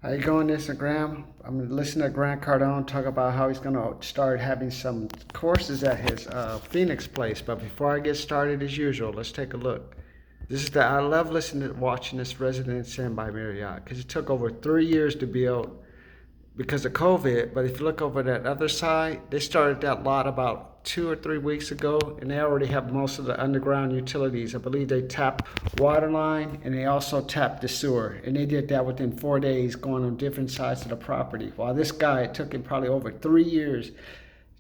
How you going, Instagram? I'm listening to Grant Cardone talk about how he's going to start having some courses at his Phoenix place. But before I get started, as usual, let's take a look. I love listening to watching this Residence Inn by Marriott because it took over 3 years to build because of COVID. But if you look over that other side, they started that lot about 2 or 3 weeks ago, and they already have most of the underground utilities. I believe they tapped water line and they also tapped the sewer, and they did that within 4 days, going on different sides of the property. While this guy, it took him probably over 3 years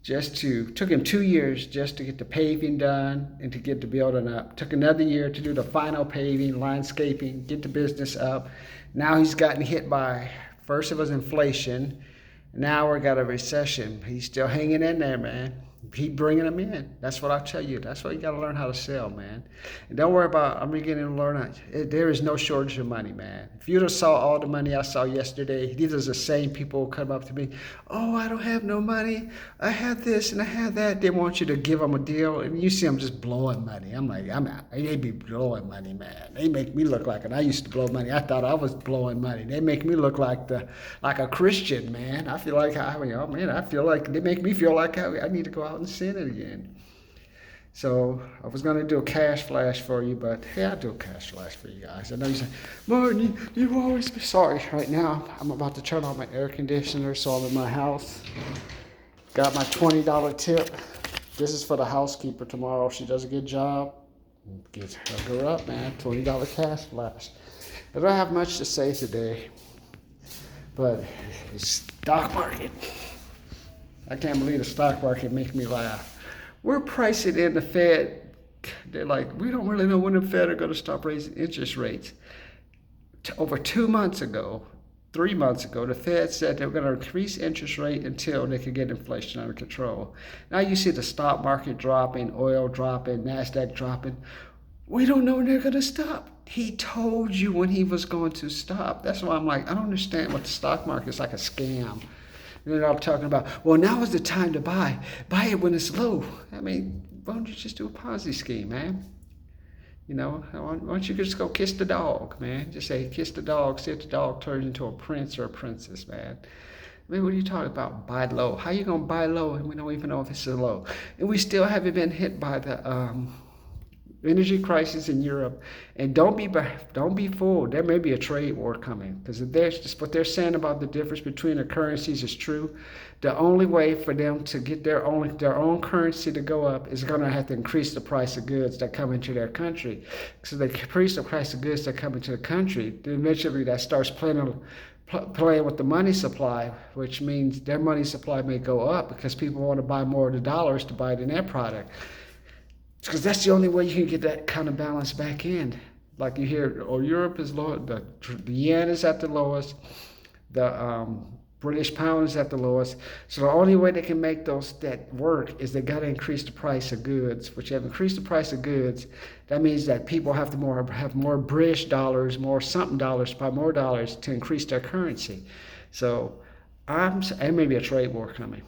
took him 2 years just to get the paving done and to get the building up. Took another year to do the final paving, landscaping, get the business up. Now he's gotten hit by, first it was inflation, now we got a recession. He's still hanging in there, man. Keep bringing them in. That's what I tell you. That's why you got to learn how to sell, man. And don't worry about, I'm beginning to learn. There is no shortage of money, man. If you'd have saw all the money I saw yesterday, these are the same people who come up to me. Oh, I don't have no money. I have this and I have that. They want you to give them a deal, and you see them just blowing money. I'm like, I'm out. They be blowing money, man. They make me look like, and I used to blow money. I thought I was blowing money. They make me look like a Christian, man. I feel like I feel like they make me feel like I need to go out and sin it again. So I was going to do a cash flash for you, but hey, I'll do a cash flash for you guys. I know you say, Martin, you always be sorry. Right now, I'm about to turn on my air conditioner, so I'm in my house. Got my $20 tip. This is for the housekeeper tomorrow. She does a good job. Hook her up, man. $20 cash flash. I don't have much to say today, but it's stock market. I can't believe the stock market makes me laugh. We're pricing in the Fed. They're like, we don't really know when the Fed are going to stop raising interest rates. Over 2 months ago, 3 months ago, the Fed said they were going to increase interest rate until they could get inflation under control. Now you see the stock market dropping, oil dropping, NASDAQ dropping. We don't know when they're going to stop. He told you when he was going to stop. That's why I'm like, I don't understand what the stock market is like a scam. You know what I'm talking about? Well, now is the time to buy. Buy it when it's low. I mean, why don't you just do a Ponzi scheme, man? You know, why don't you just go kiss the dog, man? Just say, kiss the dog, see if the dog turns into a prince or a princess, man. I mean, what are you talking about? Buy low. How you going to buy low and we don't even know if it's low? And we still haven't been hit by the energy crisis in Europe. And don't be fooled. There may be a trade war coming, because just what they're saying about the difference between the currencies is true. The only way for them to get their own currency to go up is going to have to increase the price of goods that come into their country. So they increase the price of goods that come into the country, then eventually that starts playing with the money supply, which means their money supply may go up because people want to buy more of the dollars to buy it in their product. Because that's the only way you can get that kind of balance back in. Like you hear, Europe is low, the yen is at the lowest, the British pound is at the lowest. So the only way they can make that work is they got to increase the price of goods. Which have increased the price of goods, that means that people have to have more British dollars, more something dollars, buy more dollars to increase their currency. So and maybe a trade war coming.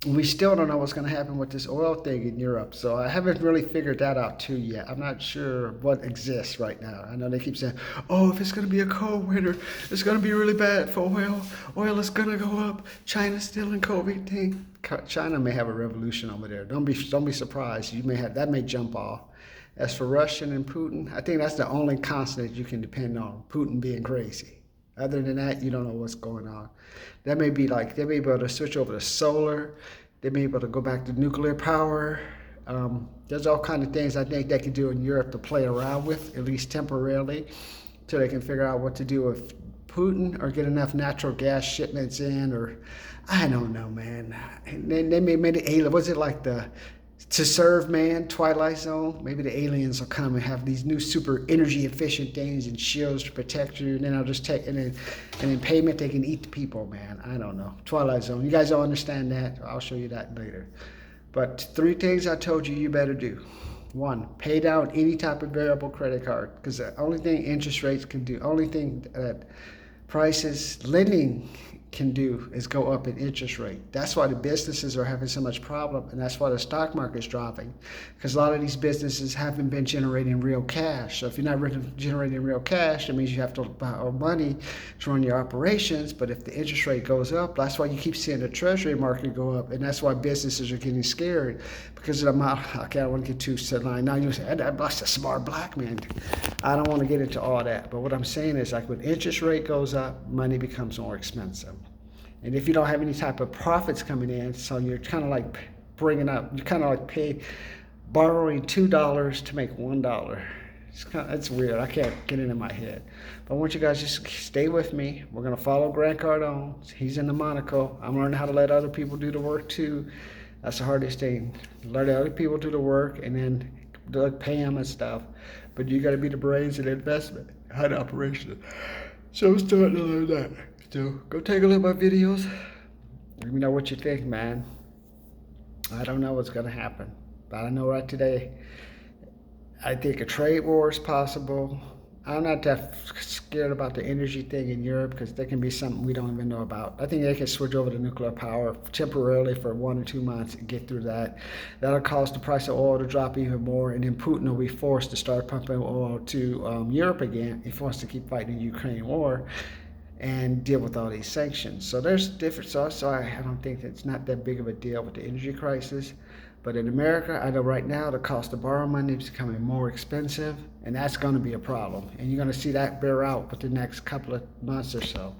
We still don't know what's going to happen with this oil thing in Europe. So I haven't really figured that out too yet. I'm not sure what exists right now. I know they keep saying, oh, if it's going to be a cold winter, it's going to be really bad for oil. Oil is going to go up. China's still in COVID thing. China may have a revolution over there. Don't be surprised. That may jump off. As for Russia and Putin, I think that's the only constant you can depend on, Putin being crazy. Other than that, you don't know what's going on. They may be able to switch over to solar. They may be able to go back to nuclear power. There's all kinds of things I think they can do in Europe to play around with, at least temporarily, till they can figure out what to do with Putin or get enough natural gas shipments in, or I don't know, man. And then they may make the alien. Was it like to serve man, Twilight Zone? Maybe the aliens will come and have these new super energy efficient things and shields to protect you, and then I'll just take and in payment they can eat the people, man. I don't know. Twilight Zone. You guys don't understand that? I'll show you that later. But 3 things I told you better do. 1, pay down any type of variable credit card, because the only thing interest rates can do, only thing that prices, lending can do is go up in interest rate. That's why the businesses are having so much problem, and that's why the stock market is dropping, because a lot of these businesses haven't been generating real cash. So if you're not generating real cash, that means you have to borrow money to run your operations. But if the interest rate goes up, that's why you keep seeing the treasury market go up, and that's why businesses are getting scared because of the amount. Okay, I don't want to get too sidelined. Now you say that's a smart black man. I don't want to get into all that, but what I'm saying is, like, when interest rate goes up, money becomes more expensive. And if you don't have any type of profits coming in, so you're kind of like borrowing $2 to make $1. It's weird. I can't get it in my head. But I want you guys just stay with me. We're gonna follow Grant Cardone. He's in the Monaco. I'm learning how to let other people do the work too. That's the hardest thing. Let other people do the work and then pay them and stuff. But you got to be the brains of the investment, how the operation. So I'm starting to learn that. So go take a look at my videos. Let me know what you think, man. I don't know what's gonna happen, but I know right today, I think a trade war is possible. I'm not that scared about the energy thing in Europe because there can be something we don't even know about. I think they can switch over to nuclear power temporarily for 1 or 2 months and get through that. That'll cause the price of oil to drop even more, and then Putin will be forced to start pumping oil to Europe again if he wants to keep fighting the Ukraine war and deal with all these sanctions. So there's different. So I don't think it's not that big of a deal with the energy crisis. But in America, I know right now the cost of borrowing money is becoming more expensive, and that's going to be a problem. And you're going to see that bear out with the next couple of months or so.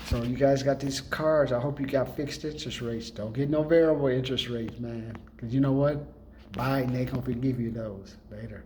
So you guys got these cars. I hope you got fixed interest rates. Don't get no variable interest rates, man. Because you know what? Biden ain't going to give you those later.